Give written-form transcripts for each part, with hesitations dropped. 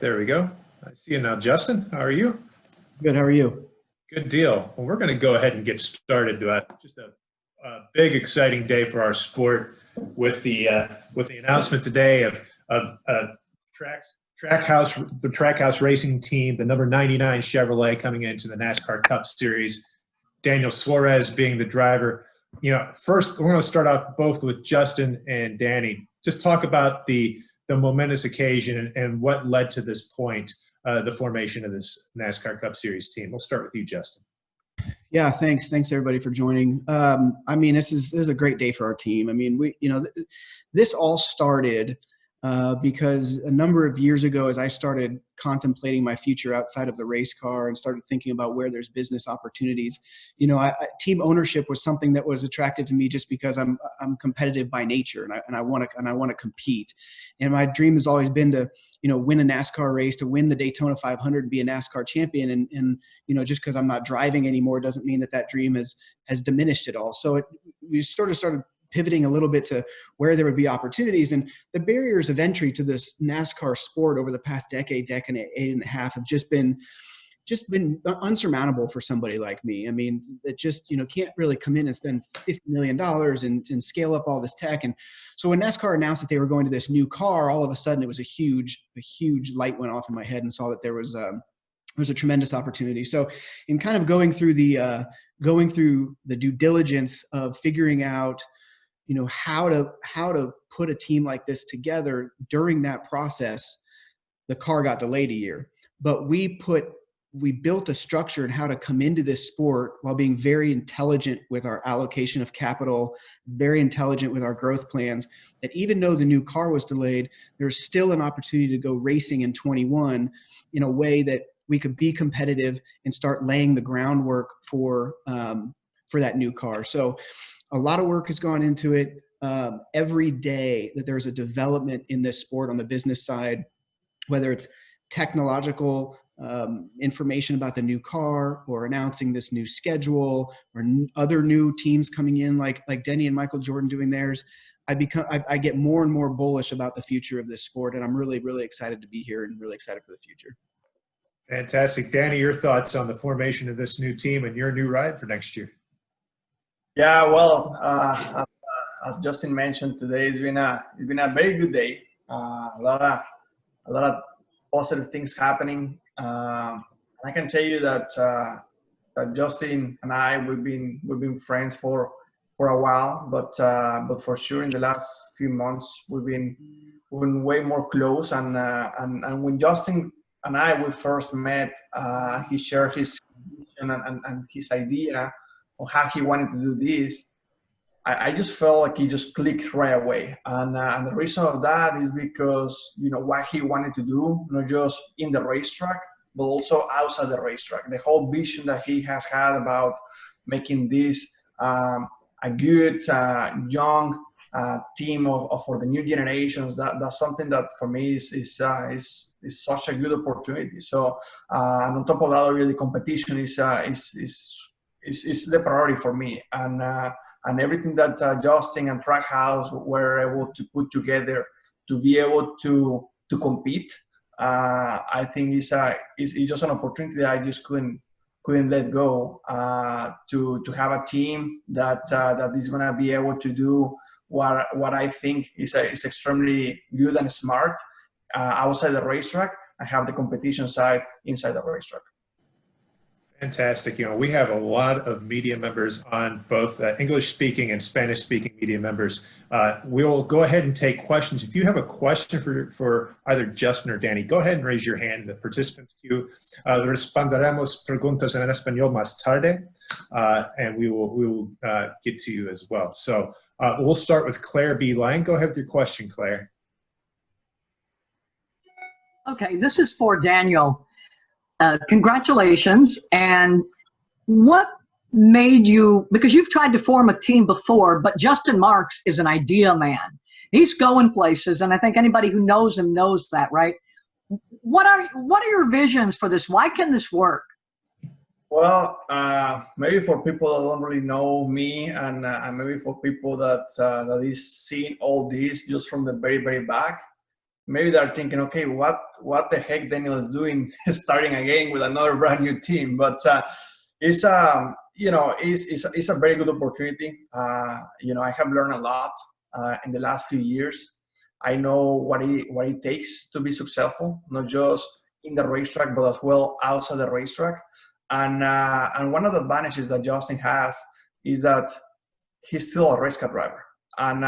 There we go. I see you now, Justin. How are you? Good. How are you? Good deal. Well, we're going to go ahead and get started. Just a big, exciting day for our sport with the announcement today of the Trackhouse racing team, the number 99 Chevrolet coming into the NASCAR Cup Series. Daniel Suárez being the driver. First we're going to start off both with Justin and Danny. Just talk about the momentous occasion and what led to this point, the formation of this NASCAR Cup Series team. We'll start with you, Justin. Yeah, thanks. Thanks everybody for joining. This is a great day for our team. This all started because a number of years ago, as I started contemplating my future outside of the race car and started thinking about where there's business opportunities, team ownership was something that was attractive to me just because I'm competitive by nature and I want to compete. And my dream has always been to, win a NASCAR race, to win the Daytona 500, be a NASCAR champion. And just because I'm not driving anymore doesn't mean that dream has diminished at all. So we sort of started pivoting a little bit to where there would be opportunities, and the barriers of entry to this NASCAR sport over the past decade and a half have just been unsurmountable for somebody like me. That just, can't really come in and spend $50 million and scale up all this tech. And so when NASCAR announced that they were going to this new car, all of a sudden it was a huge light went off in my head and saw that there was a tremendous opportunity. So in kind of going through the due diligence of figuring out how to put a team like this together, during that process, the car got delayed a year. But we built a structure in how to come into this sport while being very intelligent with our allocation of capital, very intelligent with our growth plans, that even though the new car was delayed, there's still an opportunity to go racing in 21 in a way that we could be competitive and start laying the groundwork for that new car. So a lot of work has gone into it. Every day that there's a development in this sport on the business side, whether it's technological information about the new car or announcing this new schedule or other new teams coming in like Denny and Michael Jordan doing theirs, I get more and more bullish about the future of this sport, and I'm really, really excited to be here and really excited for the future. Fantastic. Danny, your thoughts on the formation of this new team and your new ride for next year? Yeah, well, as Justin mentioned, today it's been a very good day. A lot of positive things happening. I can tell you that Justin and I we've been friends for a while, but for sure in the last few months we've been way more close. And when Justin and we first met, he shared his vision and his idea on how he wanted to do this. I just felt like he just clicked right away. And the reason of that is because, what he wanted to do, not just in the racetrack, but also outside the racetrack. The whole vision that he has had about making this a good, young team for the new generations, that's something that for me is such a good opportunity. So, and on top of that, already competition is the priority for me, and everything that Justin and Trackhouse were able to put together to be able to compete, I think is just an opportunity that I just couldn't let go, to have a team that is going to be able to do what I think is extremely good and smart outside the racetrack, and have the competition side inside the racetrack. Fantastic. We have a lot of media members on, both English-speaking and Spanish-speaking media members. We'll go ahead and take questions. If you have a question for either Justin or Danny, go ahead and raise your hand in the participants queue. Responderemos preguntas en español más tarde, and we will get to you as well. So we'll start with Claire B. Lang. Go ahead with your question, Claire. Okay, this is for Daniel. Congratulations. And what made you, because you've tried to form a team before, but Justin Marks is an idea man. He's going places, and I think anybody who knows him knows that, right? What are your visions for this? Why can this work? Well, maybe for people that don't really know me, and maybe for people that is seeing all this just from the very, very back, maybe they're thinking, okay, what the heck Daniel is doing, starting again with another brand new team. But it's it's a very good opportunity. I have learned a lot in the last few years. I know what it takes to be successful, not just in the racetrack, but as well outside the racetrack. And one of the advantages that Justin has is that he's still a race car driver, and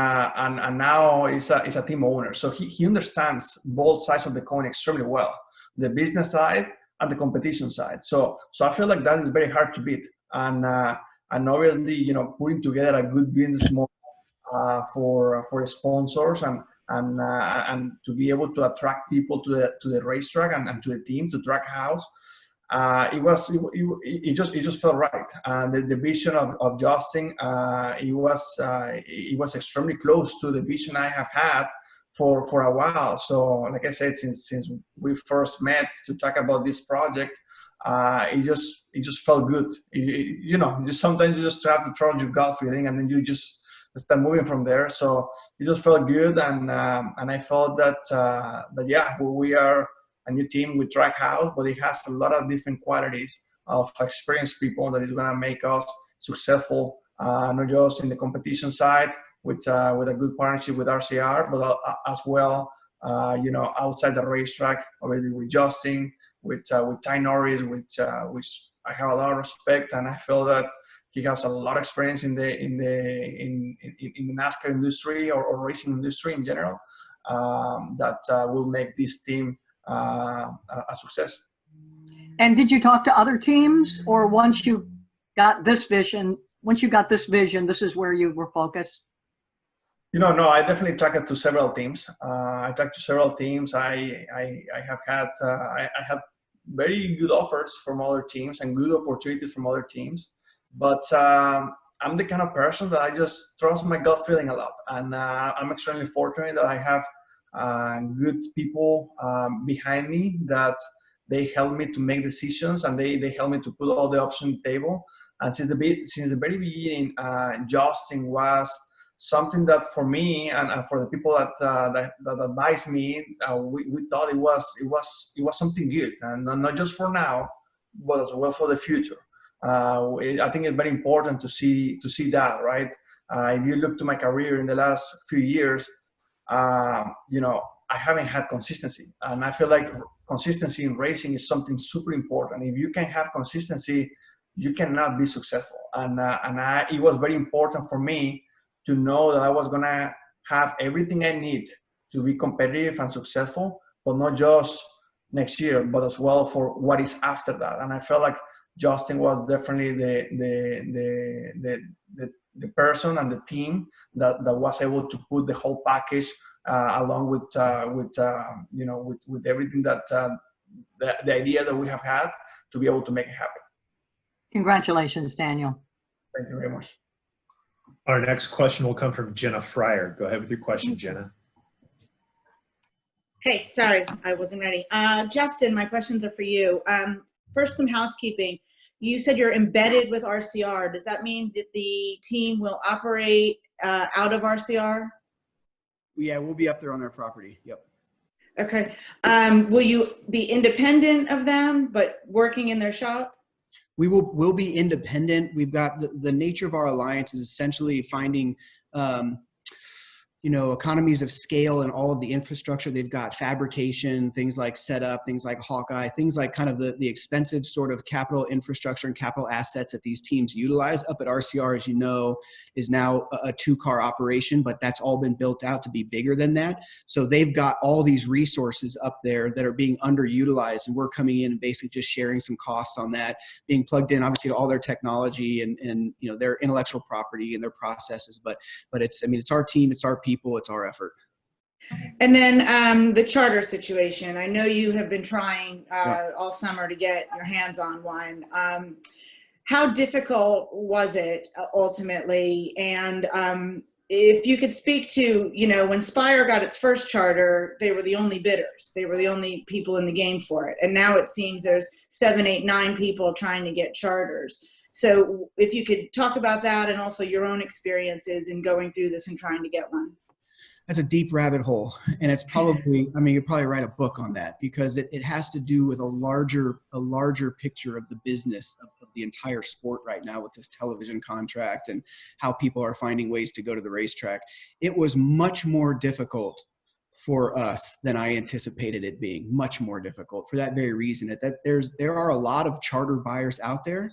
now he's a team owner. So he understands both sides of the coin extremely well, the business side and the competition side. So I feel like that is very hard to beat. And obviously, putting together a good business model for sponsors and to be able to attract people to the racetrack and to the team, to Trackhouse. It just felt right. The vision of Justin, it was extremely close to the vision I have had for a while. So, like I said, since we first met to talk about this project, it just felt good. Just sometimes you just have to trust your gut feeling, and then you just start moving from there. So it just felt good, and I felt that yeah, we are a new team with Trackhouse, but it has a lot of different qualities of experienced people that is going to make us successful, not just in the competition side with a good partnership with RCR, but as well, outside the racetrack, already with Justin, with Ty Norris, which I have a lot of respect, and I feel that he has a lot of experience in the NASCAR industry or racing industry in general, that will make this team a success. And did you talk to other teams, or once you got this vision, this is where you were focused? No, I definitely talked to several teams. I talked to several teams. I have had I had very good offers from other teams and good opportunities from other teams. But I'm the kind of person that I just trust my gut feeling a lot, and I'm extremely fortunate that I have good people behind me, that they help me to make decisions, and they help me to put all the options on the table. And since the very beginning, Justin was something that for me and for the people that advised me, we thought it was something good, and not just for now, but as well for the future. I think it's very important to see that, right? If you look to my career in the last few years, I haven't had consistency, and I feel like consistency in racing is something super important. If you can have consistency, you cannot be successful. And it was very important for me to know that I was gonna have everything I need to be competitive and successful, but not just next year, but as well for what is after that. And I felt like Justin was definitely the person and the team that was able to put the whole package along with everything that the idea that we have had to be able to make it happen. Congratulations, Daniel. Thank you very much. Our next question will come from Jenna Fryer. Go ahead with your question, Jenna. Hey, sorry, I wasn't ready. Justin, my questions are for you. First, some housekeeping. You said you're embedded with RCR. Does that mean that the team will operate out of RCR? Yeah, we'll be up there on their property. Yep. Okay. Will you be independent of them, but working in their shop? We'll be independent. We've got the nature of our alliance is essentially finding, economies of scale and all of the infrastructure. They've got fabrication, things like setup, things like Hawkeye, things like kind of the expensive sort of capital infrastructure and capital assets that these teams utilize. Up at RCR, as you know, is now a 2-car operation, but that's all been built out to be bigger than that. So they've got all these resources up there that are being underutilized, and we're coming in and basically just sharing some costs on that, being plugged in obviously to all their technology and their intellectual property and their processes. But it's our team, it's our people, it's our effort. And then the charter situation. I know you have been trying all summer to get your hands on one. How difficult was it ultimately? And if you could speak to, when Spire got its first charter, they were the only bidders. They were the only people in the game for it. And now it seems there's 7, 8, 9 people trying to get charters. So if you could talk about that and also your own experiences in going through this and trying to get one. That's a deep rabbit hole, and it's probably, I mean, you'd probably write a book on that, because it has to do with a larger picture of the business of the entire sport right now with this television contract and how people are finding ways to go to the racetrack. It was much more difficult for us than I anticipated it being, much more difficult for that very reason, that there are a lot of charter buyers out there.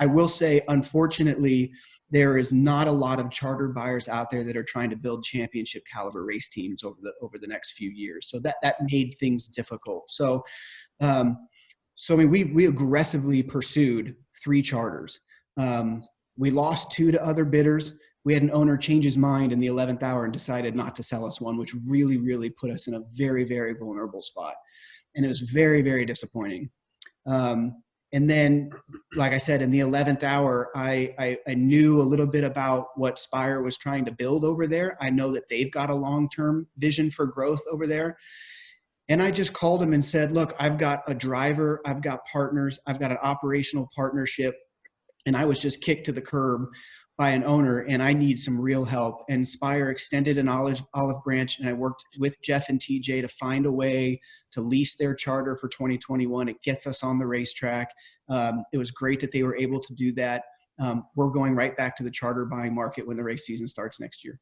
I will say, unfortunately, there is not a lot of charter buyers out there that are trying to build championship caliber race teams over the next few years. So that made things difficult. So, I mean, we aggressively pursued 3 charters. We lost 2 to other bidders. We had an owner change his mind in the 11th hour and decided not to sell us one, which really, really put us in a very, very vulnerable spot. And it was very, very disappointing. And then, like I said, in the 11th hour, I knew a little bit about what Spire was trying to build over there. I know that they've got a long-term vision for growth over there. And I just called him and said, look, I've got a driver, I've got partners, I've got an operational partnership, and I was just kicked to the curb by an owner, and I need some real help. And Spire extended an olive branch, and I worked with Jeff and TJ to find a way to lease their charter for 2021. It gets us on the racetrack. It was great that they were able to do that. We're going right back to the charter buying market when the race season starts next year.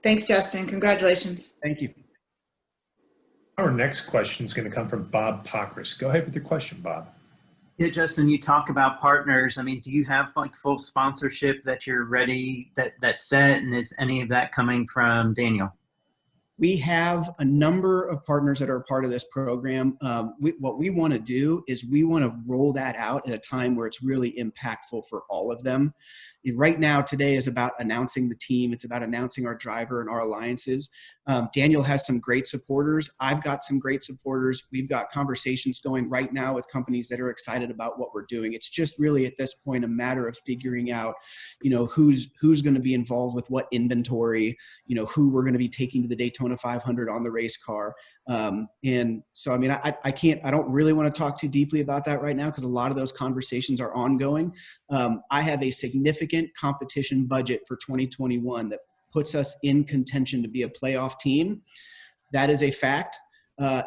Thanks, Justin. Congratulations. Thank you. Our next question is going to come from Bob Pockrass. Go ahead with your question, Bob. Yeah, Justin, you talk about partners. I mean, do you have like full sponsorship that you're ready, that's set, and is any of that coming from Daniel? We have a number of partners that are part of this program. What we want to do is we want to roll that out at a time where it's really impactful for all of them. Right now, today is about announcing the team. It's about announcing our driver and our alliances. Daniel has some great supporters. I've got some great supporters. We've got conversations going right now with companies that are excited about what we're doing. It's just really at this point a matter of figuring out, who's going to be involved with what inventory, who we're going to be taking to the Daytona 500 on the race car. And so, I mean, I don't really want to talk too deeply about that right now because a lot of those conversations are ongoing. I have a significant competition budget for 2021 that puts us in contention to be a playoff team. That is a fact.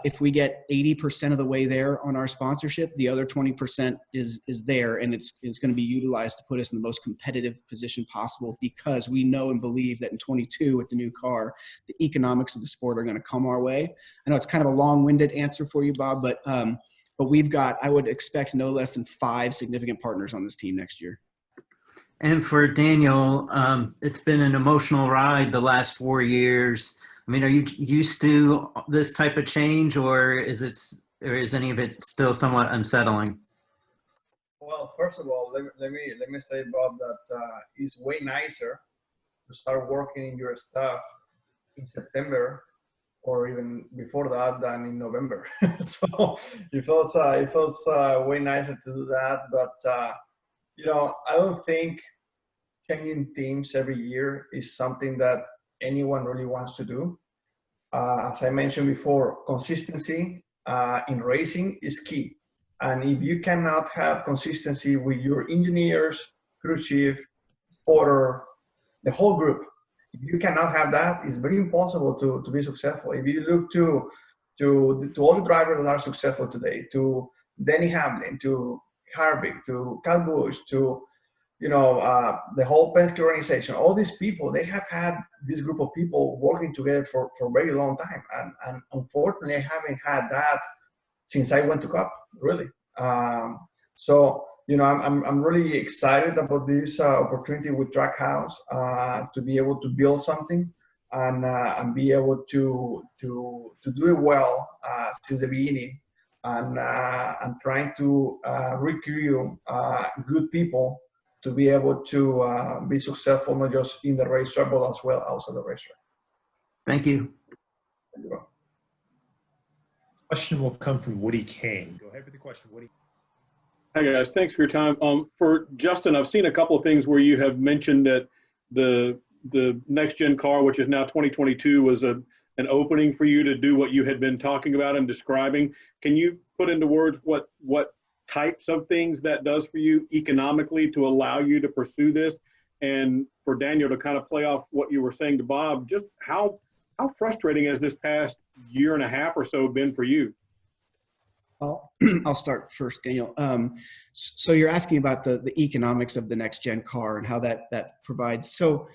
If we get 80% of the way there on our sponsorship, the other 20% is there, and it's going to be utilized to put us in the most competitive position possible, because we know and believe that in 22 with the new car, the economics of the sport are going to come our way. I know it's kind of a long-winded answer for you, Bob, but we've got, I would expect no less than 5 significant partners on this team next year. And for Daniel, it's been an emotional ride the last 4 years. I mean, are you used to this type of change, or is any of it still somewhat unsettling? Well, first of all, let me say, Bob, that it's way nicer to start working in your stuff in September or even before that than in November. So it feels way nicer to do that. But I don't think changing teams every year is something that anyone really wants to do. As I mentioned before, consistency in racing is key. And if you cannot have consistency with your engineers, crew chief, spotter, the whole group, if you cannot have that, it's very impossible to be successful. If you look to all the drivers that are successful today, to Denny Hamlin, to Harvick, to Kyle Busch, to the whole Penske organization, all these people, they have had this group of people working together for a very long time. And unfortunately, I haven't had that since I went to Cup, really. So, I'm really excited about this opportunity with Trackhouse to be able to build something and be able to do it well since the beginning. And trying to recruit good people to be able to be successful, not just in the racetrack, but as well outside the racetrack. Thank you. Thank you. Question will come from Woody Kane. Go ahead with the question, Woody. Hi, guys. Thanks for your time. For Justin, I've seen a couple of things where you have mentioned that the next-gen car, which is now 2022, was an opening for you to do what you had been talking about and describing. Can you put into words what types of things that does for you economically to allow you to pursue this? And for Daniel, to kind of play off what you were saying to Bob, just how How frustrating has this past year and a half or so been for you? I'll start first, Daniel. So you're asking about the economics of the next gen car and how that provides. So,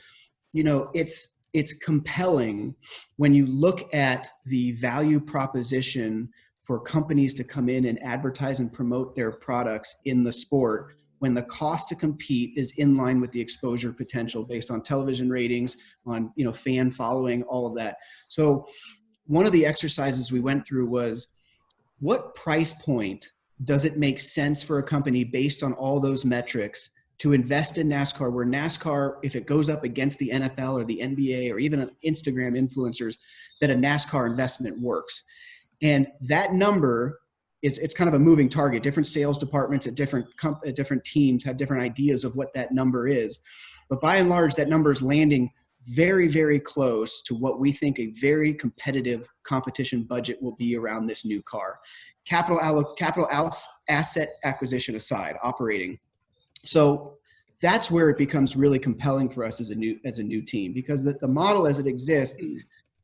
it's compelling when you look at the value proposition for companies to come in and advertise and promote their products in the sport when the cost to compete is in line with the exposure potential based on television ratings, on fan following, all of that. So one of the exercises we went through was, what price point does it make sense for a company based on all those metrics to invest in NASCAR, where NASCAR, if it goes up against the NFL or the NBA or even Instagram influencers, that a NASCAR investment works? And that number it's kind of a moving target. Different sales departments at different teams have different ideas of what that number is. But by and large, that number is landing very, very close to what we think a very competitive competition budget will be around this new car. Capital asset acquisition aside, operating. So that's where it becomes really compelling for us as a new team, because the model as it exists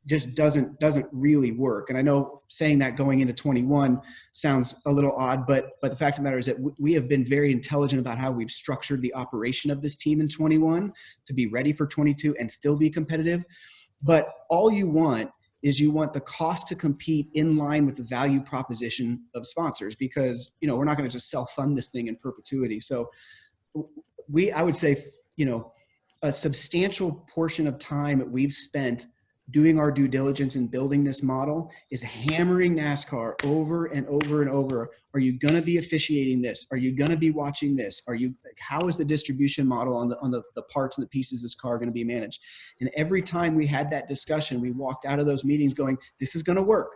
just doesn't really work. And I know saying that going into 21 sounds a little odd, but the fact of the matter is that we have been very intelligent about how we've structured the operation of this team in 21 to be ready for 22 and still be competitive. But all you want is the cost to compete in line with the value proposition of sponsors, because we're not going to just self-fund this thing in perpetuity. So I would say a substantial portion of time that we've spent doing our due diligence and building this model is hammering NASCAR over and over and over. Are you going to be officiating this? Are you going to be watching this? How is the distribution model on the parts and the pieces of this car going to be managed? And every time we had that discussion, we walked out of those meetings going, this is going to work.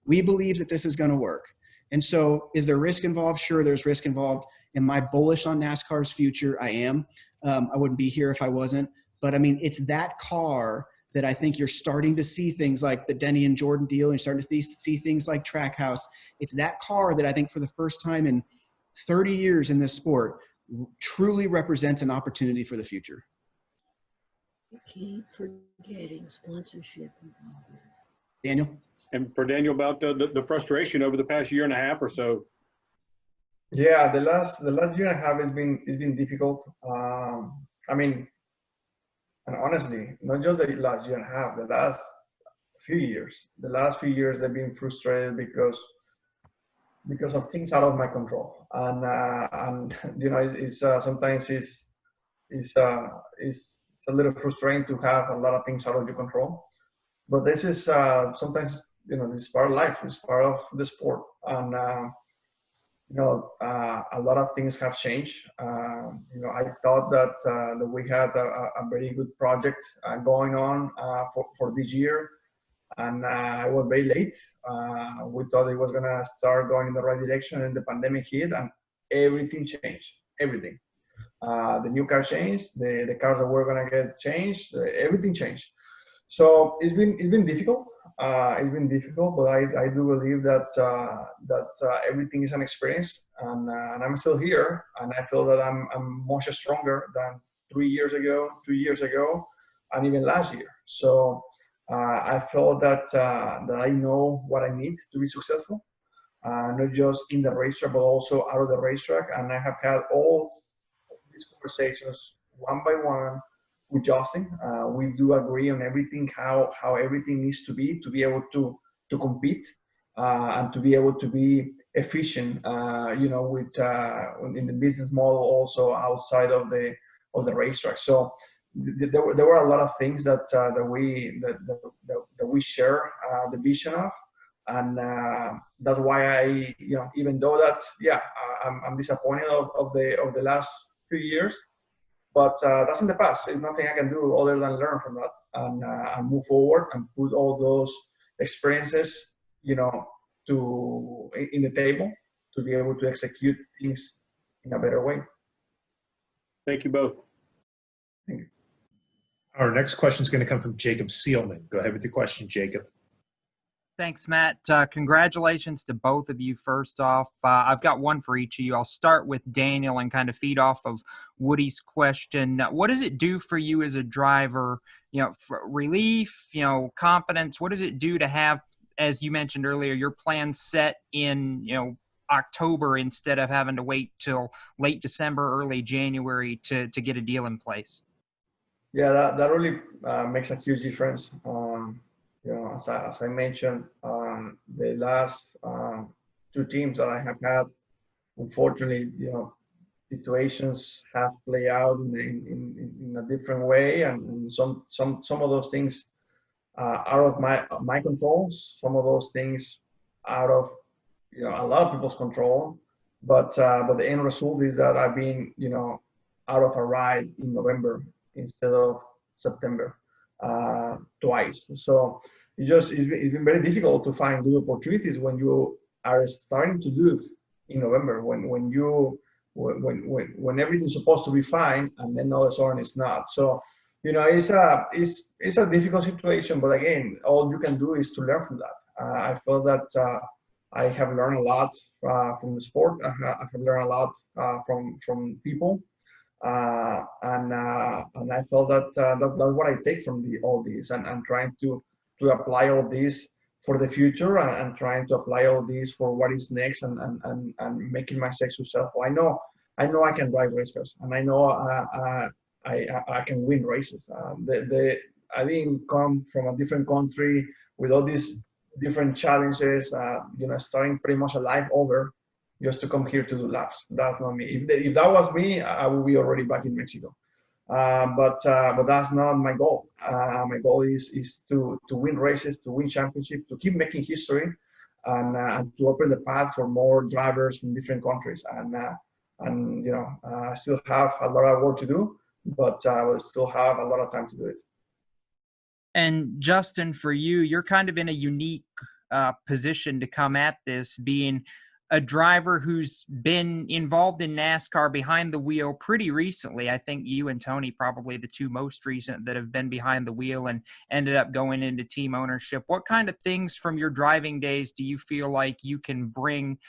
We believe that this is going to work. And so is there risk involved? Sure, there's risk involved. Am I bullish on NASCAR's future? I am. I wouldn't be here if I wasn't. But I mean, it's that car that I think you're starting to see things like the Denny and Jordan deal, and you're starting to see things like Trackhouse. It's that car that I think for the first time in 30 years in this sport truly represents an opportunity for the future. You keep forgetting sponsorship. Daniel? And for Daniel, about the frustration over the past year and a half or so. Yeah, the last year and a half has been difficult. And honestly, not just the last year and a half, the last few years. The last few years they've been frustrated because of things out of my control. And it's sometimes it's a little frustrating to have a lot of things out of your control. But this is sometimes this is part of life. It's part of the sport. And a lot of things have changed. I thought that we had a very good project going on for this year, and I was very late. We thought it was gonna start going in the right direction, and the pandemic hit, and everything changed. Everything. The new car changed. The cars that were gonna get changed. Everything changed. So it's been difficult. It's been difficult, but I do believe that everything is an experience, and I'm still here, and I feel that I'm much stronger than 3 years ago, 2 years ago, and even last year. So I feel that I know what I need to be successful, not just in the racetrack, but also out of the racetrack. And I have had all these conversations one by one with Justin. We do agree on everything, how everything needs to be able to compete and to be able to be efficient, with in the business model also outside of the racetrack. So there were a lot of things that we share the vision of, and that's why I, even though that, I'm disappointed of the last few years. But that's in the past. There's nothing I can do other than learn from that and move forward and put all those experiences, in the table to be able to execute things in a better way. Thank you both. Thank you. Our next question is going to come from Jacob Seelman. Go ahead with the question, Jacob. Thanks, Matt. Congratulations to both of you. First off, I've got one for each of you. I'll start with Daniel and kind of feed off of Woody's question. What does it do for you as a driver? For relief, confidence. What does it do to have, as you mentioned earlier, your plan set in, October instead of having to wait till late December, early January to get a deal in place? Yeah, that really makes a huge difference. As I mentioned, the last two teams that I have had, unfortunately, situations have played out in a different way, and some of those things out of my control, some of those things out of a lot of people's control. But the end result is that I've been out of a ride in November instead of September twice. So it's been very difficult to find good opportunities when you are starting to do it in November, when everything's supposed to be fine and then all of a sudden it's not. So it's a difficult situation, but again, all you can do is to learn from that. I feel that I have learned a lot from the sport. I have learned a lot from people. And I felt that that's what I take from all this, and I'm trying to apply all this for the future, and trying to apply all this for what is next, and making myself successful. I know I can drive race cars, and I know I can win races. I didn't come from a different country with all these different challenges, starting pretty much a life over, just to come here to do laps. That's not me. If that was me, I would be already back in Mexico. But that's not my goal. My goal is to win races, to win championships, to keep making history, and to open the path for more drivers from different countries. And I still have a lot of work to do, but I will still have a lot of time to do it. And Justin, for you, you're kind of in a unique position to come at this, being a driver who's been involved in NASCAR behind the wheel pretty recently. I think you and Tony probably the two most recent that have been behind the wheel and ended up going into team ownership. What kind of things from your driving days do you feel like you can bring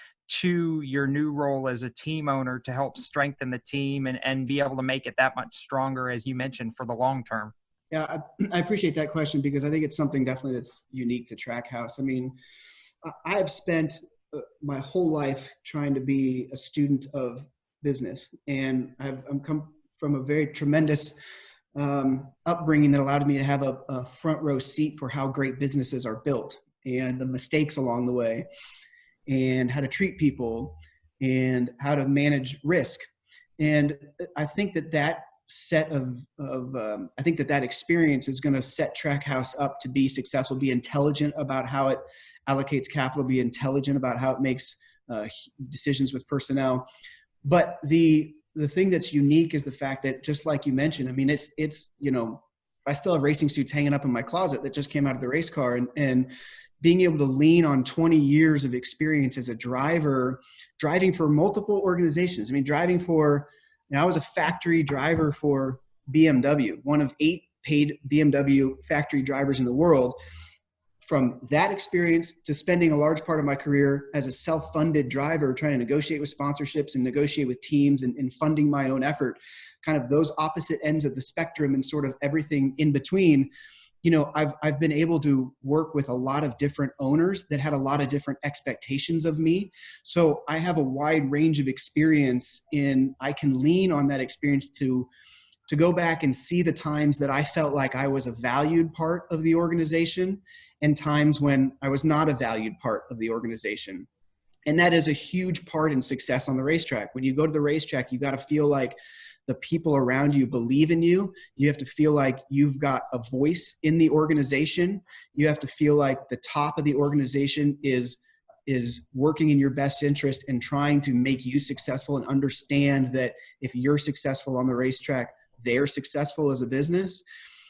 to your new role as a team owner to help strengthen the team and be able to make it that much stronger, as you mentioned, for the long term? Yeah, I appreciate that question, because I think it's something definitely that's unique to Trackhouse. I mean, I've spent my whole life trying to be a student of business, and I'm come from a very tremendous upbringing that allowed me to have a front row seat for how great businesses are built, and the mistakes along the way, and how to treat people, and how to manage risk. And I think that I think that experience is going to set Trackhouse up to be successful, be intelligent about how it allocates capital, be intelligent about how it makes decisions with personnel. But the thing that's unique is the fact that, just like you mentioned, I mean, it's I still have racing suits hanging up in my closet that just came out of the race car, and being able to lean on 20 years of experience as a driver, driving for multiple organizations. I mean, I was a factory driver for BMW, one of 8 paid BMW factory drivers in the world. From that experience to spending a large part of my career as a self-funded driver, trying to negotiate with sponsorships and negotiate with teams and funding my own effort, kind of those opposite ends of the spectrum and sort of everything in between. I've been able to work with a lot of different owners that had a lot of different expectations of me. So I have a wide range of experience, and I can lean on that experience to go back and see the times that I felt like I was a valued part of the organization and times when I was not a valued part of the organization. And that is a huge part in success on the racetrack. When you go to the racetrack, you got to feel like the people around you believe in you. You have to feel like you've got a voice in the organization. You have to feel like the top of the organization is working in your best interest and trying to make you successful, and understand that if you're successful on the racetrack, they're successful as a business.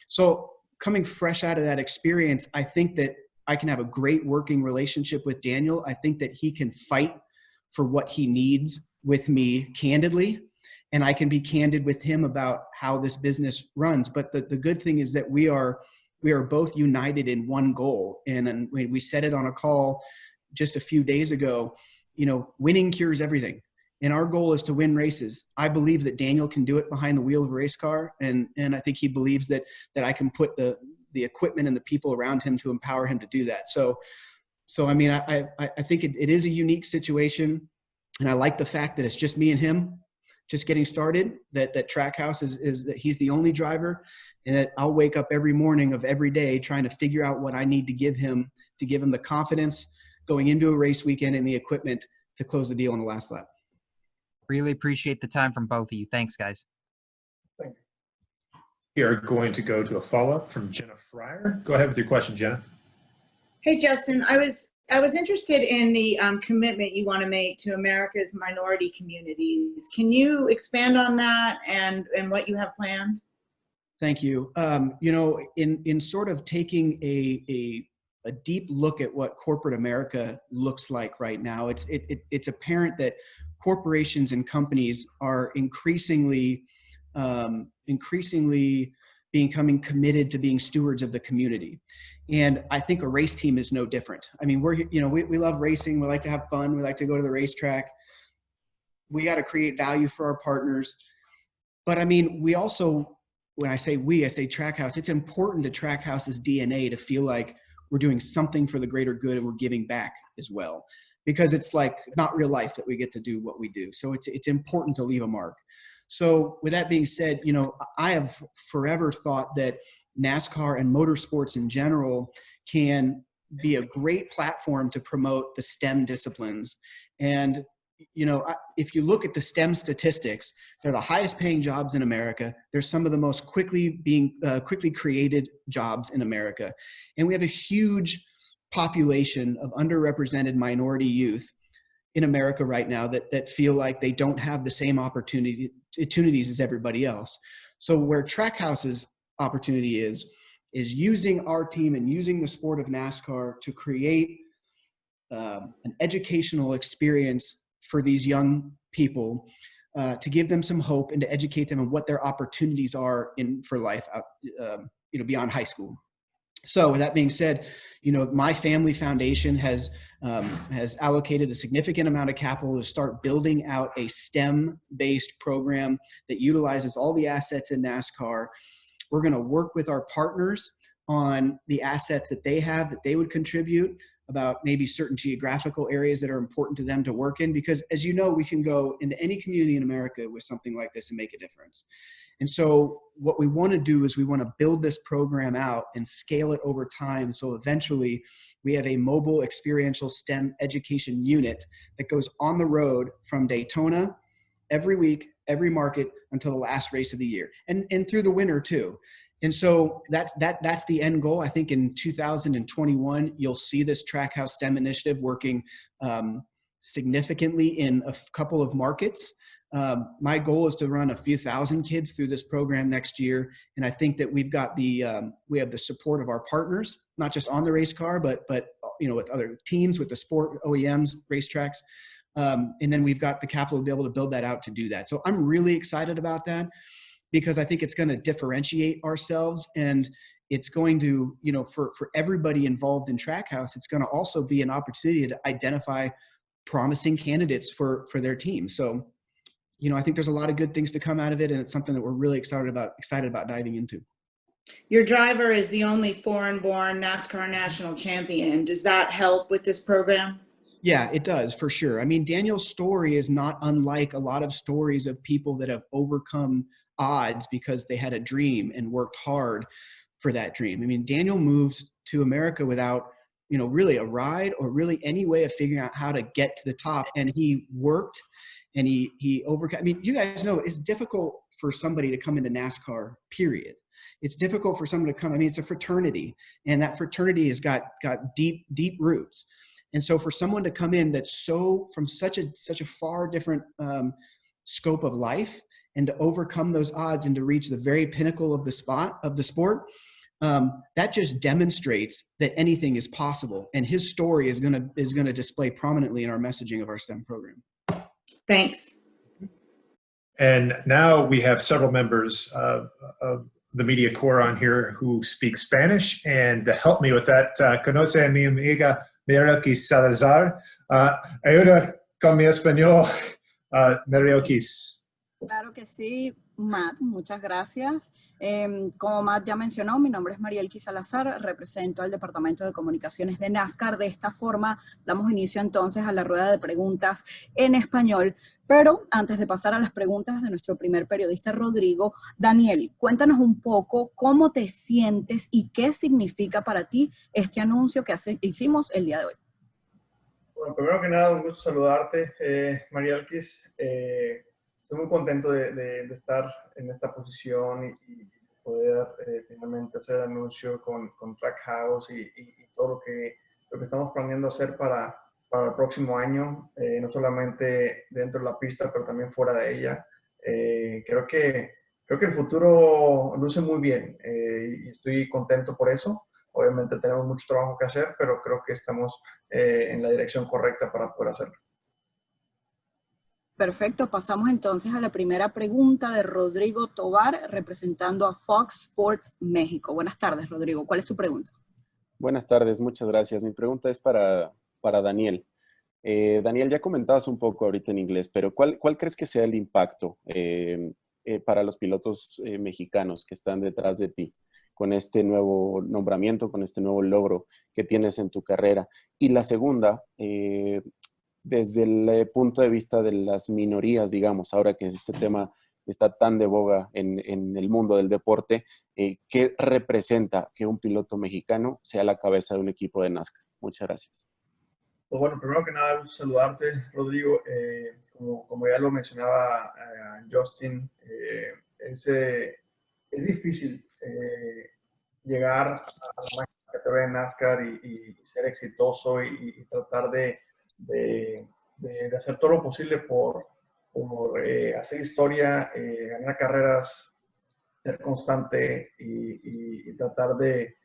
So coming fresh out of that experience, I think that I can have a great working relationship with Daniel. I think that he can fight for what he needs with me candidly, and I can be candid with him about how this business runs. But the good thing is that we are we are both united in one goal. And we said it on a call just a few days ago, winning cures everything. And our goal is to win races. I believe that Daniel can do it behind the wheel of a race car. And I think he believes that I can put the equipment and the people around him to empower him to do that. So I mean, I think it is a unique situation. And I like the fact that it's just me and him just getting started, that Trackhouse is that he's the only driver, and that I'll wake up every morning of every day trying to figure out what I need to give him the confidence going into a race weekend and the equipment to close the deal on the last lap. Really appreciate the time from both of you. Thanks, guys. We are going to go to a follow-up from Jenna Fryer. Go ahead with your question, Jenna. Hey, Justin, I was interested in the commitment you want to make to America's minority communities. Can you expand on that and what you have planned? Thank you. In sort of taking a deep look at what corporate America looks like right now, it's apparent that corporations and companies are increasingly becoming committed to being stewards of the community. And I think a race team is no different. I mean, we love racing. We like to have fun. We like to go to the racetrack. We got to create value for our partners. But I mean, we also, when I say we, I say Trackhouse, it's important to Trackhouse's DNA to feel like we're doing something for the greater good and we're giving back as well. Because it's like not real life that we get to do what we do. So it's important to leave a mark. So with that being said, I have forever thought that NASCAR and motorsports in general can be a great platform to promote the STEM disciplines. And, if you look at the STEM statistics, they're the highest paying jobs in America. They're some of the most quickly created jobs in America. And we have a huge population of underrepresented minority youth in America right now that feel like they don't have the same opportunities as everybody else. So where Trackhouse's opportunity is using our team and using the sport of NASCAR to create an educational experience for these young people, to give them some hope and to educate them on what their opportunities are for life beyond high school. So with that being said, my family foundation has allocated a significant amount of capital to start building out a STEM-based program that utilizes all the assets in NASCAR. We're going to work with our partners on the assets that they have that they would contribute, about maybe certain geographical areas that are important to them to work in, because as you know, we can go into any community in America with something like this and make a difference. And so what we want to do is we want to build this program out and scale it over time. So eventually we have a mobile experiential STEM education unit that goes on the road from Daytona every week, every market until the last race of the year, and through the winter too. And so that's the end goal. I think in 2021, you'll see this Trackhouse STEM initiative working significantly in a couple of markets. My goal is to run a few thousand kids through this program next year. And I think that we have the support of our partners, not just on the race car, but with other teams, with the sport OEMs, racetracks. And then we've got the capital to be able to build that out to do that. So I'm really excited about that, because I think it's going to differentiate ourselves, and it's going to, for everybody involved in Trackhouse, it's going to also be an opportunity to identify promising candidates for their team. So, I think there's a lot of good things to come out of it, and it's something that we're really excited about diving into. Your driver is the only foreign-born NASCAR national champion. Does that help with this program? Yeah, it does, for sure. I mean, Daniel's story is not unlike a lot of stories of people that have overcome odds because they had a dream and worked hard for that dream. I mean, Daniel moved to America without, really a ride or really any way of figuring out how to get to the top. And he worked and he overcame. I mean, you guys know it's difficult for somebody to come into NASCAR, period. It's difficult for someone to come. I mean, it's a fraternity, and that fraternity has got deep, deep roots. And so for someone to come in that's from such a far different scope of life, and to overcome those odds and to reach the very pinnacle of the sport, that just demonstrates that anything is possible. And his story is gonna display prominently in our messaging of our STEM program. Thanks. And now we have several members of the media corps on here who speak Spanish, and to help me with that, conoce a mi amiga Marielkis Salazar. Ayuda con mi español, Marielkis. Claro que sí, Matt, muchas gracias. Como Matt ya mencionó, mi nombre es Marielkis Salazar, represento al Departamento de Comunicaciones de NASCAR. De esta forma, damos inicio entonces a la rueda de preguntas en español. Pero antes de pasar a las preguntas de nuestro primer periodista, Rodrigo, Daniel, cuéntanos un poco cómo te sientes y qué significa para ti este anuncio que hicimos el día de hoy. Bueno, primero que nada, un gusto saludarte, Marielkis. Estoy muy contento de estar en esta posición y poder finalmente hacer el anuncio con Trackhouse y todo lo que estamos planeando hacer para el próximo año, no solamente dentro de la pista, pero también fuera de ella. Creo que el futuro luce muy bien y estoy contento por eso. Obviamente tenemos mucho trabajo que hacer, pero creo que estamos en la dirección correcta para poder hacerlo. Perfecto, pasamos entonces a la primera pregunta de Rodrigo Tovar, representando a Fox Sports México. Buenas tardes, Rodrigo. ¿Cuál es tu pregunta? Buenas tardes, muchas gracias. Mi pregunta es para Daniel. Daniel, ya comentabas un poco ahorita en inglés, pero ¿cuál crees que sea el impacto para los pilotos mexicanos que están detrás de ti con este nuevo nombramiento, con este nuevo logro que tienes en tu carrera? Y la segunda, desde el punto de vista de las minorías, digamos, ahora que este tema está tan de boga en el mundo del deporte, ¿qué representa que un piloto mexicano sea la cabeza de un equipo de NASCAR? Muchas gracias. Pues bueno, primero que nada, saludarte, Rodrigo. Como ya lo mencionaba Justin, es difícil llegar a la máxima categoría de NASCAR y ser exitoso y tratar de hacer todo lo posible por hacer historia, ganar carreras, ser constante y tratar de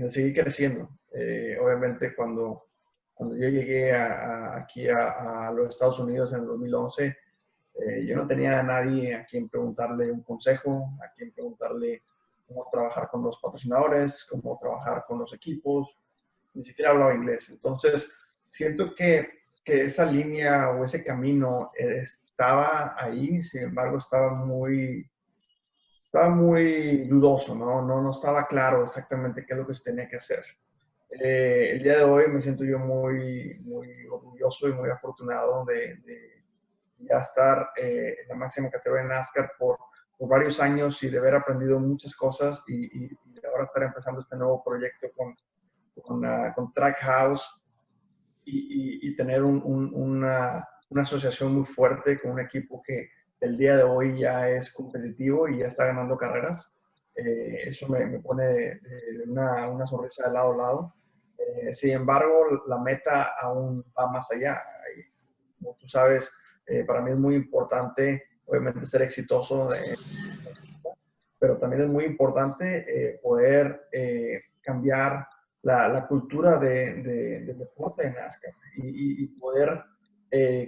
seguir creciendo. Obviamente cuando yo llegué aquí a los Estados Unidos en el 2011, yo no tenía a nadie a quien preguntarle un consejo, a quien preguntarle cómo trabajar con los patrocinadores, cómo trabajar con los equipos, ni siquiera hablaba inglés. Entonces, siento que esa línea o ese camino estaba ahí, sin embargo, estaba muy dudoso, no estaba claro exactamente qué es lo que se tenía que hacer. El día de hoy me siento yo muy orgulloso y muy afortunado de ya estar en la máxima categoría de NASCAR por varios años y de haber aprendido muchas cosas y de ahora estar empezando este nuevo proyecto con Trackhouse y tener una asociación muy fuerte con un equipo que el día de hoy ya es competitivo y ya está ganando carreras. Eso me pone de una sonrisa de lado a lado. Sin embargo, la meta aún va más allá. Como tú sabes, para mí es muy importante, obviamente, ser exitoso, pero también es muy importante poder cambiar la cultura del deporte en NASCAR y poder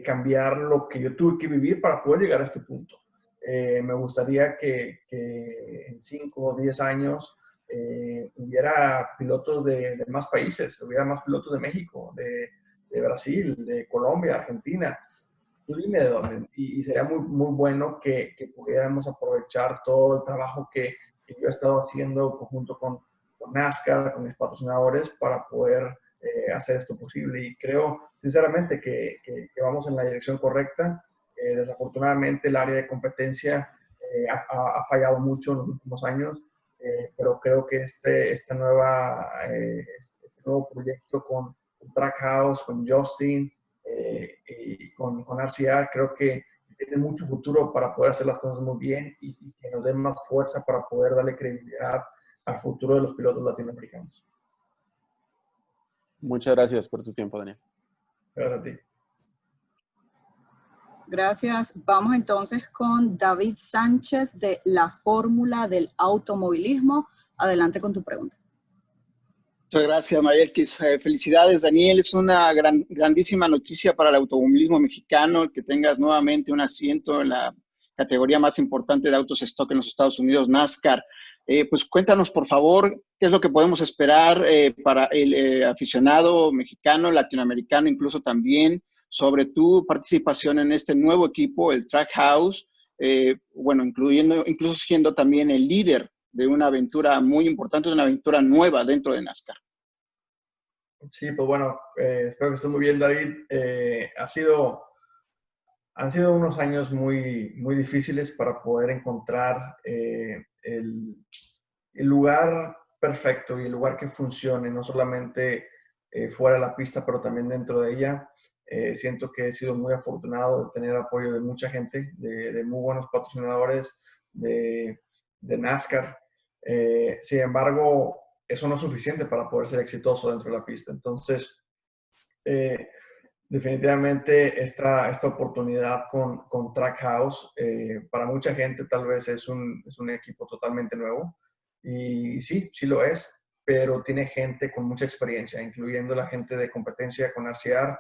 cambiar lo que yo tuve que vivir para poder llegar a este punto. Me gustaría que en 5 o 10 años hubiera pilotos de más países, hubiera más pilotos de México, de Brasil, de Colombia, Argentina. Tú dime de dónde. Y sería muy bueno que pudiéramos aprovechar todo el trabajo que yo he estado haciendo junto con NASCAR, con mis patrocinadores, para poder hacer esto posible. Y creo, sinceramente, que vamos en la dirección correcta. Desafortunadamente, el área de competencia ha fallado mucho en los últimos años, pero creo que este nuevo proyecto con Trackhouse, con Justin y con RCR, creo que tiene mucho futuro para poder hacer las cosas muy bien y que nos den más fuerza para poder darle credibilidad al futuro de los pilotos latinoamericanos. Muchas gracias por tu tiempo, Daniel. Gracias a ti. Gracias. Vamos entonces con David Sánchez de la Fórmula del Automovilismo. Adelante con tu pregunta. Muchas gracias, Marielkis. Felicidades, Daniel. Es una grandísima noticia para el automovilismo mexicano que tengas nuevamente un asiento en categoría más importante de autos stock en los Estados Unidos, NASCAR. Pues cuéntanos, por favor, qué es lo que podemos esperar para el aficionado mexicano, latinoamericano, incluso también, sobre tu participación en este nuevo equipo, el Trackhouse, bueno, incluso siendo también el líder de una aventura muy importante, de una aventura nueva dentro de NASCAR. Sí, pues bueno, espero que estés muy bien, David. Han sido unos años muy, muy difíciles para poder encontrar el lugar perfecto y el lugar que funcione, no solamente fuera de la pista, pero también dentro de ella. Siento que he sido muy afortunado de tener apoyo de mucha gente, de muy buenos patrocinadores de NASCAR. Sin embargo, eso no es suficiente para poder ser exitoso dentro de la pista. Entonces, definitivamente esta oportunidad con Trackhouse, para mucha gente tal vez es un equipo totalmente nuevo. Y sí, sí lo es, pero tiene gente con mucha experiencia, incluyendo la gente de competencia con RCR,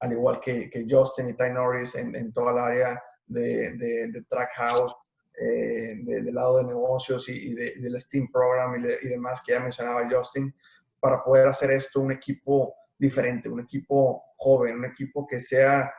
al igual que Justin y Ty Norris en toda el área de Trackhouse, del lado de negocios y del Steam Program y demás que ya mencionaba Justin, para poder hacer esto un equipo diferente, un equipo joven, un equipo que sea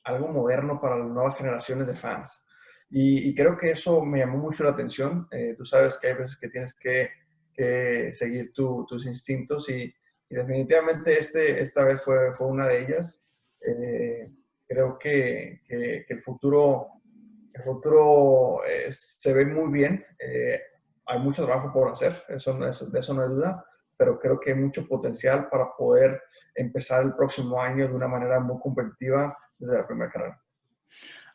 algo moderno para las nuevas generaciones de fans. Y creo que eso me llamó mucho la atención. Tú sabes que hay veces que tienes que seguir tus instintos y definitivamente esta vez fue una de ellas. Creo que el futuro se ve muy bien. Hay mucho trabajo por hacer, de eso no hay duda, pero creo que hay mucho potencial para poder empezar el próximo año de una manera muy competitiva desde la primera carrera.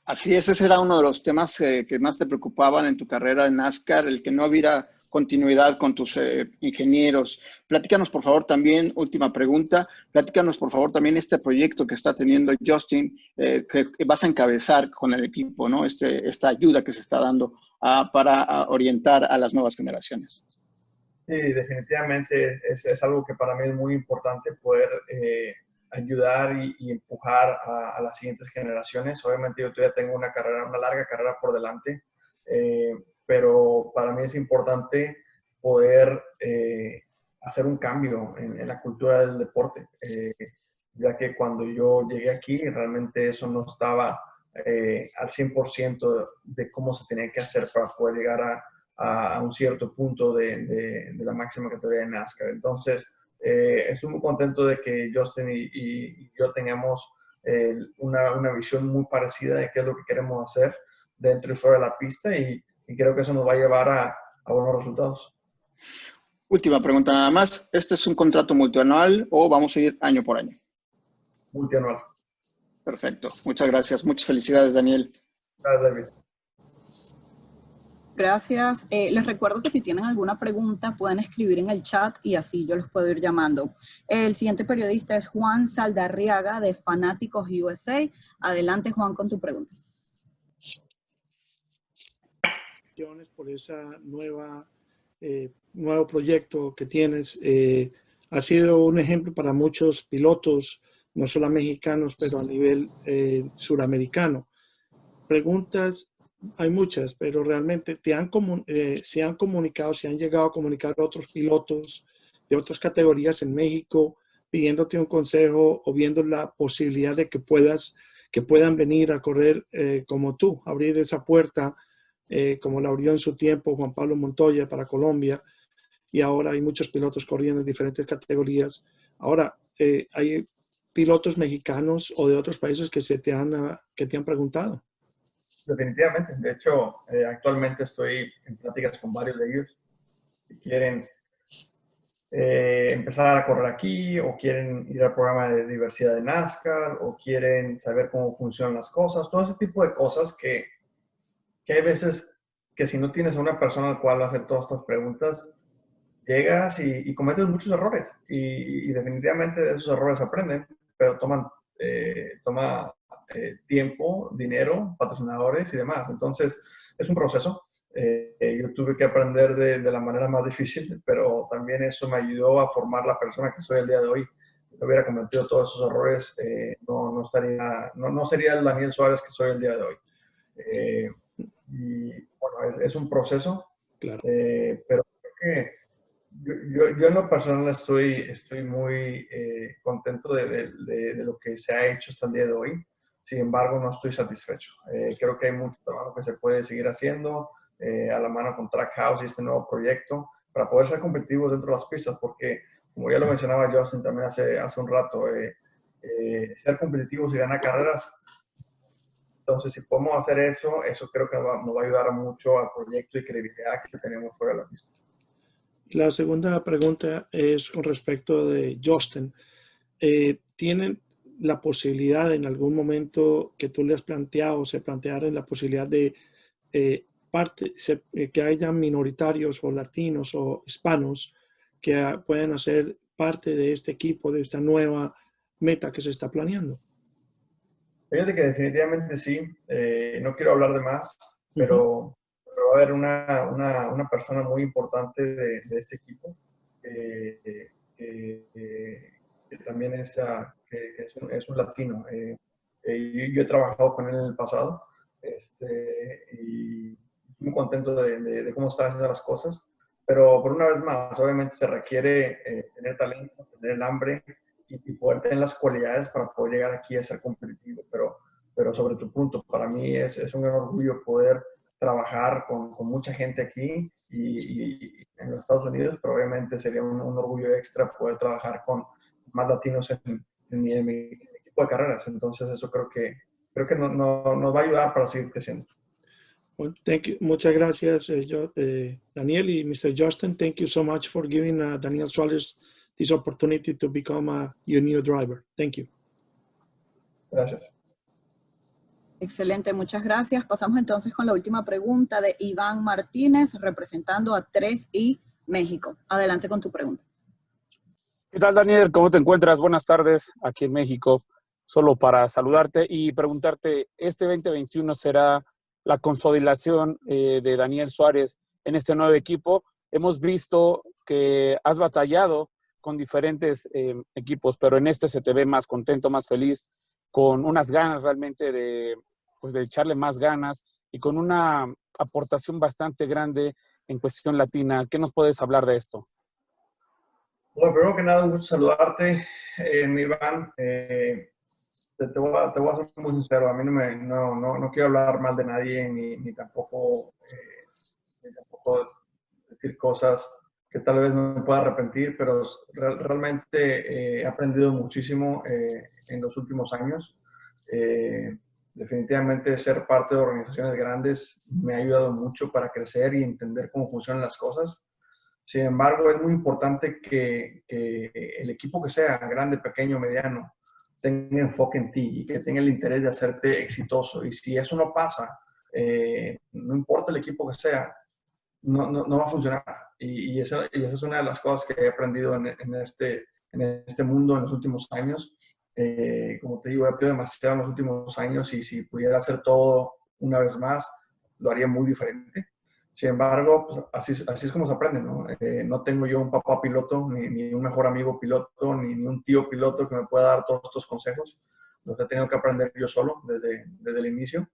Así es, ese era uno de los temas que más te preocupaban en tu carrera en NASCAR, el que no hubiera continuidad con tus ingenieros. Platícanos, por favor, también, última pregunta, platícanos, por favor, también este proyecto que está teniendo Justin, que vas a encabezar con el equipo, ¿no? Esta ayuda que se está dando para orientar a las nuevas generaciones. Sí, definitivamente es algo que para mí es muy importante poder ayudar y empujar a las siguientes generaciones. Obviamente yo todavía tengo una larga carrera por delante, pero para mí es importante poder hacer un cambio en la cultura del deporte, ya que cuando yo llegué aquí realmente eso no estaba al 100% de cómo se tenía que hacer para poder llegar a un cierto punto de la máxima categoría de NASCAR. Entonces, estoy muy contento de que Justin y yo tengamos una visión muy parecida de qué es lo que queremos hacer dentro y fuera de la pista y creo que eso nos va a llevar a buenos resultados. Última pregunta nada más. ¿Este es un contrato multianual o vamos a ir año por año? Multianual. Perfecto. Muchas gracias. Muchas felicidades, Daniel. Gracias, David. Gracias. Les recuerdo que si tienen alguna pregunta pueden escribir en el chat y así yo los puedo ir llamando. El siguiente periodista es Juan Saldarriaga de Fanáticos USA. Adelante, Juan, con tu pregunta. Por esa nuevo proyecto que tienes. Ha sido un ejemplo para muchos pilotos, no solo mexicanos, pero a nivel suramericano. Preguntas hay muchas, pero realmente se han comunicado, se han llegado a comunicar a otros pilotos de otras categorías en México pidiéndote un consejo o viendo la posibilidad de que puedan venir a correr como tú, abrir esa puerta como la abrió en su tiempo Juan Pablo Montoya para Colombia, y ahora hay muchos pilotos corriendo en diferentes categorías. Ahora, hay pilotos mexicanos o de otros países que te han preguntado. Definitivamente. De hecho, actualmente estoy en pláticas con varios de ellos que quieren empezar a correr aquí o quieren ir al programa de diversidad de NASCAR o quieren saber cómo funcionan las cosas. Todo ese tipo de cosas que hay veces que si no tienes a una persona al cual hacer todas estas preguntas, llegas y cometes muchos errores. Y definitivamente de esos errores aprenden, pero toma tiempo, dinero, patrocinadores y demás. Entonces, es un proceso. Yo tuve que aprender de la manera más difícil, pero también eso me ayudó a formar la persona que soy el día de hoy. no hubiera cometido todos esos errores, no sería el Daniel Suárez que soy el día de hoy. Y bueno, es un proceso, Claro. pero creo que yo en lo personal estoy muy contento de lo que se ha hecho hasta el día de hoy. Sin embargo, no estoy satisfecho. Creo que hay mucho trabajo que se puede seguir haciendo a la mano con Trackhouse y este nuevo proyecto para poder ser competitivos dentro de las pistas, porque como ya lo mencionaba Justin también hace un rato, ser competitivos y ganar carreras. Entonces, si podemos hacer eso, eso creo que nos va a ayudar mucho al proyecto y credibilidad que tenemos fuera de la pista. La segunda pregunta es con respecto de Justin. ¿Tienen la posibilidad en algún momento que tú le has planteado o se plantearon la posibilidad de que haya minoritarios o latinos o hispanos que puedan hacer parte de este equipo, de esta nueva meta que se está planeando? Fíjate que definitivamente sí. No quiero hablar de más, pero va a haber una persona muy importante de este equipo que también es un latino. Yo he trabajado con él en el pasado y muy contento de cómo están haciendo las cosas. Pero por una vez más, obviamente se requiere tener talento, tener el hambre y poder tener las cualidades para poder llegar aquí a ser competitivo. Pero sobre tu punto, para mí es un gran orgullo poder trabajar con mucha gente aquí y en los Estados Unidos, pero obviamente sería un orgullo extra poder trabajar con más latinos en mi equipo de carreras. Entonces eso creo que nos va a ayudar para seguir creciendo. Well, thank you. Muchas gracias, Daniel y Mr. Justin. Thank you so much for giving Daniel Suárez this opportunity to become your new driver. Thank you. Gracias. Excelente, muchas gracias. Pasamos entonces con la última pregunta de Iván Martínez, representando a 3i México. Adelante con tu pregunta. ¿Qué tal, Daniel? ¿Cómo te encuentras? Buenas tardes aquí en México. Solo para saludarte y preguntarte, ¿este 2021 será la consolidación de Daniel Suárez en este nuevo equipo? Hemos visto que has batallado con diferentes equipos, pero en este se te ve más contento, más feliz, con unas ganas realmente de echarle más ganas y con una aportación bastante grande en cuestión latina. ¿Qué nos puedes hablar de esto? Bueno, primero que nada, un gusto saludarte, Iván. Te voy a ser muy sincero, a mí no quiero hablar mal de nadie ni tampoco decir cosas que tal vez no me pueda arrepentir, pero realmente he aprendido muchísimo en los últimos años. Definitivamente ser parte de organizaciones grandes me ha ayudado mucho para crecer y entender cómo funcionan las cosas. Sin embargo, es muy importante que el equipo que sea, grande, pequeño, mediano, tenga enfoque en ti y que tenga el interés de hacerte exitoso. Y si eso no pasa, no importa el equipo que sea, no va a funcionar. Y esa es una de las cosas que he aprendido en este mundo en los últimos años. Como te digo, he aprendido demasiado en los últimos años y si pudiera hacer todo una vez más, lo haría muy diferente. Sin embargo, pues así es como se aprende, ¿no? No tengo yo un papá piloto, ni un mejor amigo piloto, ni un tío piloto que me pueda dar todos estos consejos. Los he tenido que aprender yo solo desde el inicio.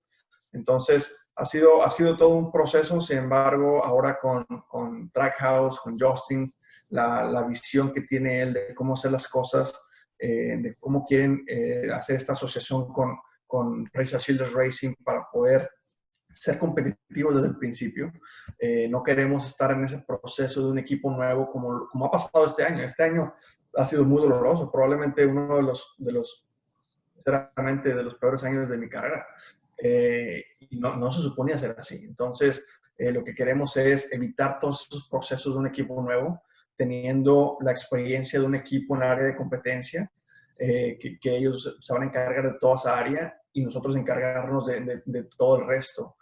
Entonces, ha sido todo un proceso. Sin embargo, ahora con Trackhouse, con Justin, la visión que tiene él de cómo hacer las cosas, de cómo quieren hacer esta asociación con Race Shielders Racing para poder ser competitivos desde el principio. No queremos estar en ese proceso de un equipo nuevo como ha pasado este año. Este año ha sido muy doloroso, probablemente uno sinceramente, de los peores años de mi carrera. Y no se suponía ser así. Entonces, lo que queremos es evitar todos esos procesos de un equipo nuevo, teniendo la experiencia de un equipo en el área de competencia, que ellos se van a encargar de toda esa área y nosotros encargarnos de todo el resto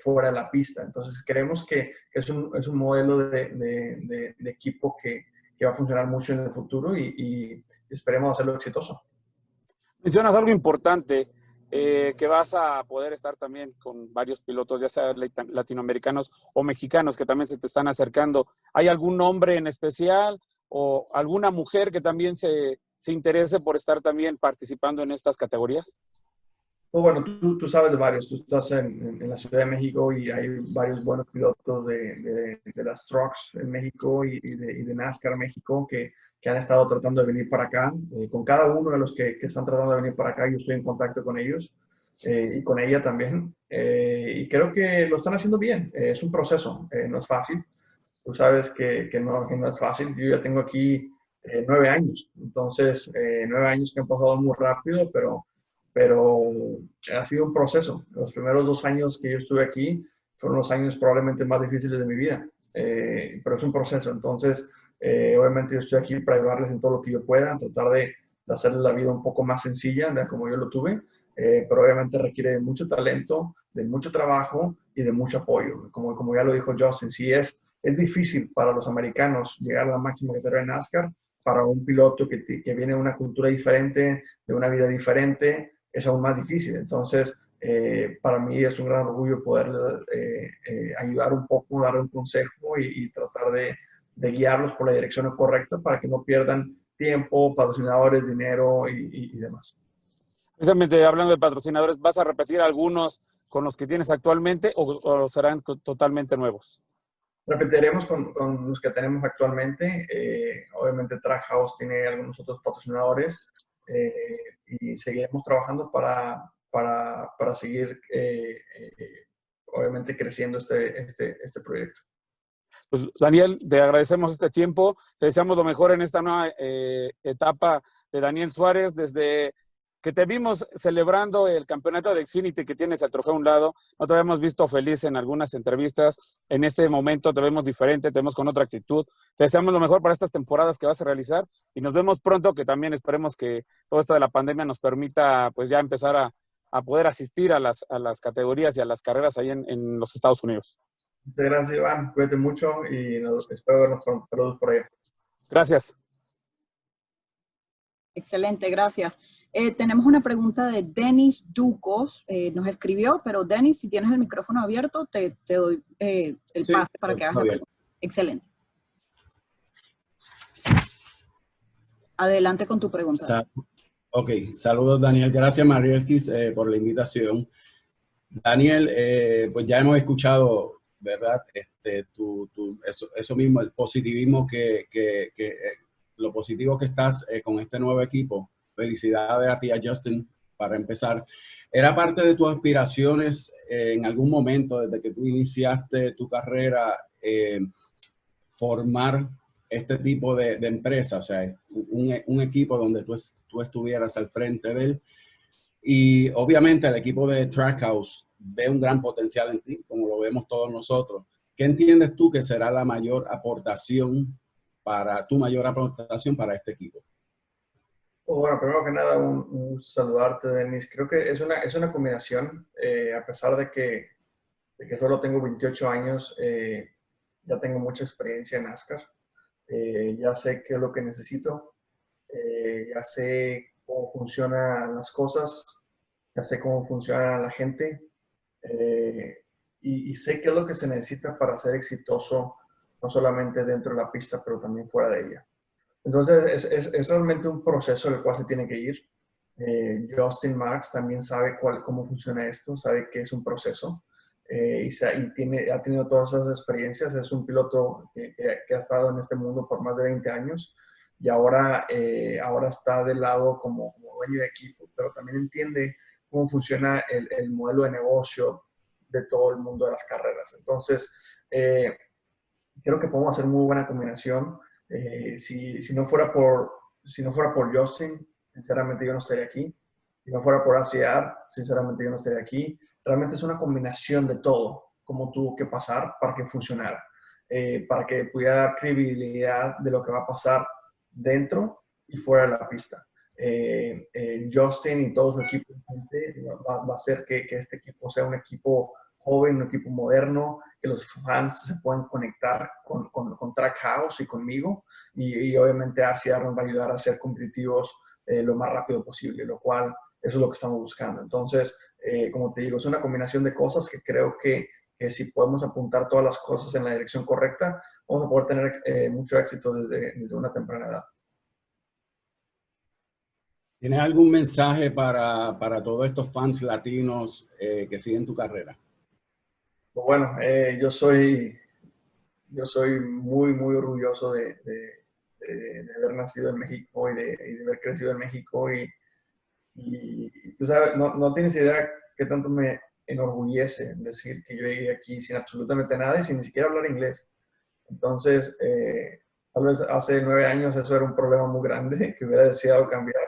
fuera de la pista. Entonces, creemos que es un modelo de equipo que va a funcionar mucho en el futuro y esperemos hacerlo exitoso. Mencionas algo importante, que vas a poder estar también con varios pilotos, ya sea latinoamericanos o mexicanos, que también se te están acercando. ¿Hay algún nombre en especial o alguna mujer que también se interese por estar también participando en estas categorías? Pues bueno, tú sabes de varios. Tú estás en la Ciudad de México y hay varios buenos pilotos de las trucks en México y de NASCAR México que han estado tratando de venir para acá. Con cada uno de los que están tratando de venir para acá, yo estoy en contacto con ellos y con ella también. Y creo que lo están haciendo bien. Es un proceso, no es fácil. Tú sabes que no es fácil. Yo ya tengo aquí 9 años. Entonces, 9 años que han pasado muy rápido, pero ha sido un proceso. Los primeros 2 años que yo estuve aquí fueron los años probablemente más difíciles de mi vida, pero es un proceso. Entonces, obviamente yo estoy aquí para ayudarles en todo lo que yo pueda, tratar de hacerles la vida un poco más sencilla, de como yo lo tuve, pero obviamente requiere de mucho talento, de mucho trabajo y de mucho apoyo. Como ya lo dijo Justin, sí es difícil para los americanos llegar a la máxima categoría de NASCAR, para un piloto que viene de una cultura diferente, de una vida diferente, es aún más difícil. Entonces, para mí es un gran orgullo poder ayudar un poco, dar un consejo y tratar de guiarlos por la dirección correcta para que no pierdan tiempo, patrocinadores, dinero y demás. Precisamente hablando de patrocinadores, ¿vas a repetir algunos con los que tienes actualmente o serán totalmente nuevos? Repetiremos con los que tenemos actualmente. Obviamente Trackhouse tiene algunos otros patrocinadores y seguiremos trabajando para seguir obviamente creciendo este proyecto. Pues Daniel, te agradecemos este tiempo, te deseamos lo mejor en esta nueva etapa de Daniel Suárez, desde que te vimos celebrando el campeonato de Xfinity, que tienes el trofeo a un lado. No te habíamos visto feliz en algunas entrevistas, en este momento te vemos diferente, te vemos con otra actitud. Te deseamos lo mejor para estas temporadas que vas a realizar y nos vemos pronto, que también esperemos que todo esto de la pandemia nos permita pues ya empezar a poder asistir a las categorías y a las carreras ahí en los Estados Unidos. Muchas gracias, Iván. Cuídate mucho y espero vernos pronto. Saludos por ahí. Gracias. Excelente, gracias. Tenemos una pregunta de Denis Ducos, nos escribió, pero Denis, si tienes el micrófono abierto, te doy el pase para que hagas la pregunta. Excelente. Adelante con tu pregunta. Ok, saludos Daniel, gracias Marielkis por la invitación. Daniel, pues ya hemos escuchado, ¿verdad? Eso mismo, el positivismo lo positivo que estás con este nuevo equipo. Felicidades a ti, a Justin, para empezar. ¿Era parte de tus aspiraciones en algún momento, desde que tú iniciaste tu carrera, formar este tipo de empresa? O sea, un equipo donde tú estuvieras al frente de él. Y obviamente el equipo de Trackhouse ve un gran potencial en ti, como lo vemos todos nosotros. ¿Qué entiendes tú que será la mayor aportación para este equipo? Bueno, primero que nada, un gusto saludarte, Denis. Creo que es una combinación, a pesar de que solo tengo 28 años, ya tengo mucha experiencia en NASCAR. Ya sé qué es lo que necesito, ya sé cómo funcionan las cosas, ya sé cómo funciona la gente y sé qué es lo que se necesita para ser exitoso, no solamente dentro de la pista, pero también fuera de ella. Entonces, es realmente un proceso el cual se tiene que ir. Justin Marks también sabe cómo funciona esto, sabe que es un proceso ha tenido todas esas experiencias. Es un piloto que ha estado en este mundo por más de 20 años y ahora está del lado como dueño de equipo, pero también entiende cómo funciona el modelo de negocio de todo el mundo de las carreras. Entonces, creo que podemos hacer muy buena combinación. Si no fuera por Justin, sinceramente yo no estaría aquí. Si no fuera por RCR, sinceramente yo no estaría aquí. Realmente es una combinación de todo, cómo tuvo que pasar para que funcionara, para que pudiera dar credibilidad de lo que va a pasar dentro y fuera de la pista. Justin y todo su equipo va a hacer que este equipo sea un equipo joven, un equipo moderno, que los fans se puedan conectar con Trackhouse y conmigo, y obviamente RCR nos va a ayudar a ser competitivos lo más rápido posible, lo cual eso es lo que estamos buscando. Entonces, como te digo, es una combinación de cosas que creo que que si podemos apuntar todas las cosas en la dirección correcta, vamos a poder tener mucho éxito desde una temprana edad. ¿Tienes algún mensaje para todos estos fans latinos que siguen tu carrera? Pues bueno, yo soy muy, muy orgulloso de haber nacido en México y de haber crecido en México. Y tú sabes, no tienes idea qué tanto me enorgullece decir que yo llegué aquí sin absolutamente nada y sin ni siquiera hablar inglés. Entonces, tal vez hace 9 años eso era un problema muy grande que hubiera deseado cambiar.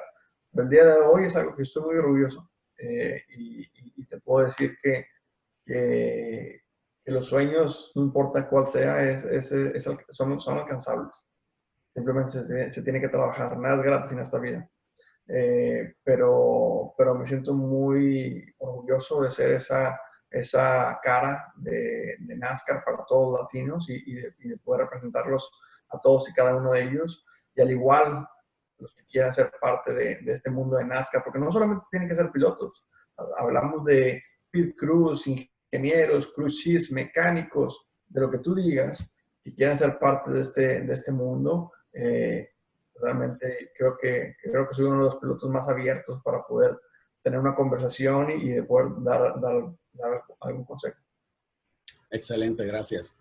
Pero el día de hoy es algo que estoy muy orgulloso. Y te puedo decir que los sueños, no importa cuál sea, son alcanzables. Simplemente se tiene que trabajar. Nada es gratis en esta vida. Pero me siento muy orgulloso de ser esa cara de NASCAR para todos los latinos y de poder representarlos a todos y cada uno de ellos. Y al igual, los que quieran ser parte de este mundo de NASCAR, porque no solamente tienen que ser pilotos. Hablamos de pit crews, ingenieros, crew chiefs, mecánicos, de lo que tú digas, que quieran ser parte de este mundo. Realmente creo que soy uno de los pilotos más abiertos para poder tener una conversación y de poder dar algún consejo. Excelente, gracias.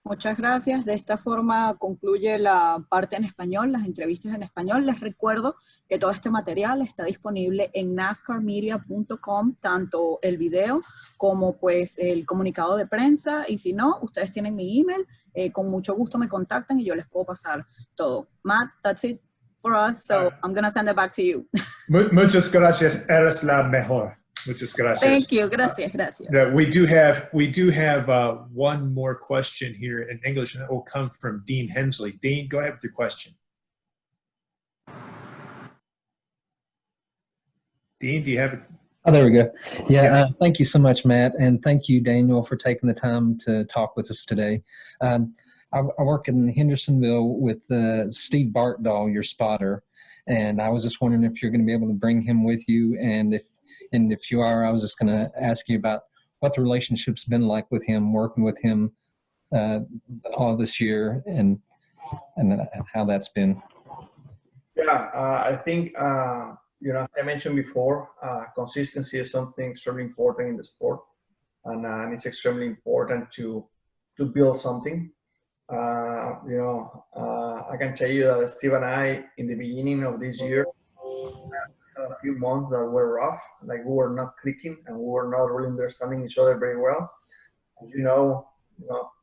Muchas gracias. De esta forma concluye la parte en español, las entrevistas en español. Les recuerdo que todo este material está disponible en nascarmedia.com, tanto el video como pues el comunicado de prensa. Y si no, ustedes tienen mi email, con mucho gusto me contactan y yo les puedo pasar todo. Matt, that's it for us, so I'm going to send it back to you. Muchas gracias. Eres la mejor. Muchas gracias. Thank you. Gracias, gracias. We do have one more question here in English, and that will come from Dean Hensley. Dean, go ahead with your question. Dean, do you have it? Oh, there we go. Yeah, thank you so much, Matt, and thank you, Daniel, for taking the time to talk with us today. I work in Hendersonville with Steve Bartdahl, your spotter, and I was just wondering if you're going to be able to bring him with you, and if you are, I was just going to ask you about what the relationship's been like with him, working with him all this year, and how that's been. Yeah, I think, as I mentioned before, consistency is something extremely important in the sport, and it's extremely important to build something. I can tell you that Steve and I, in the beginning of this year, a few months that were rough, like we were not clicking and we were not really understanding each other very well. As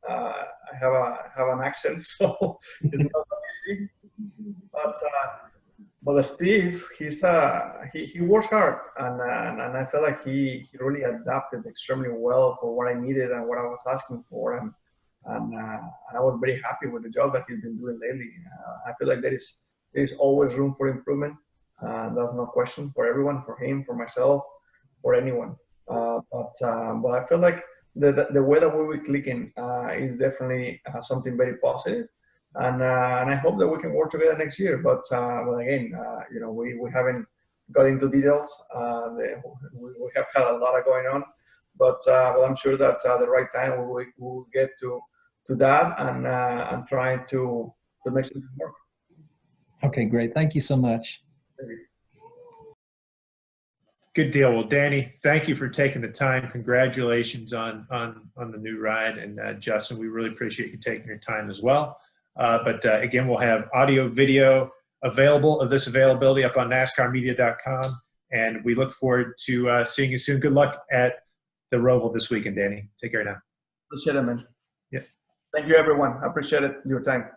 I have an accent, so it's not easy. But Steve, he works hard, and I feel like he really adapted extremely well for what I needed and what I was asking for, and I was very happy with the job that he's been doing lately. I feel like there is always room for improvement. That's no question for everyone, for him, for myself, for anyone. But I feel like the way that we were clicking is definitely something very positive, and I hope that we can work together next year. But again, we haven't got into details. We have had a lot of going on, but I'm sure that at the right time we will get to that and try to make something work. Okay, great. Thank you so much. Good deal. Well, Danny, thank you for taking the time. Congratulations on the new ride. And Justin, we really appreciate you taking your time as well. But again, we'll have audio, video available of this availability up on NASCARmedia.com. And we look forward to seeing you soon. Good luck at the Roval this weekend, Danny. Take care now. Appreciate it, man. Yeah. Thank you, everyone. I appreciate it, your time.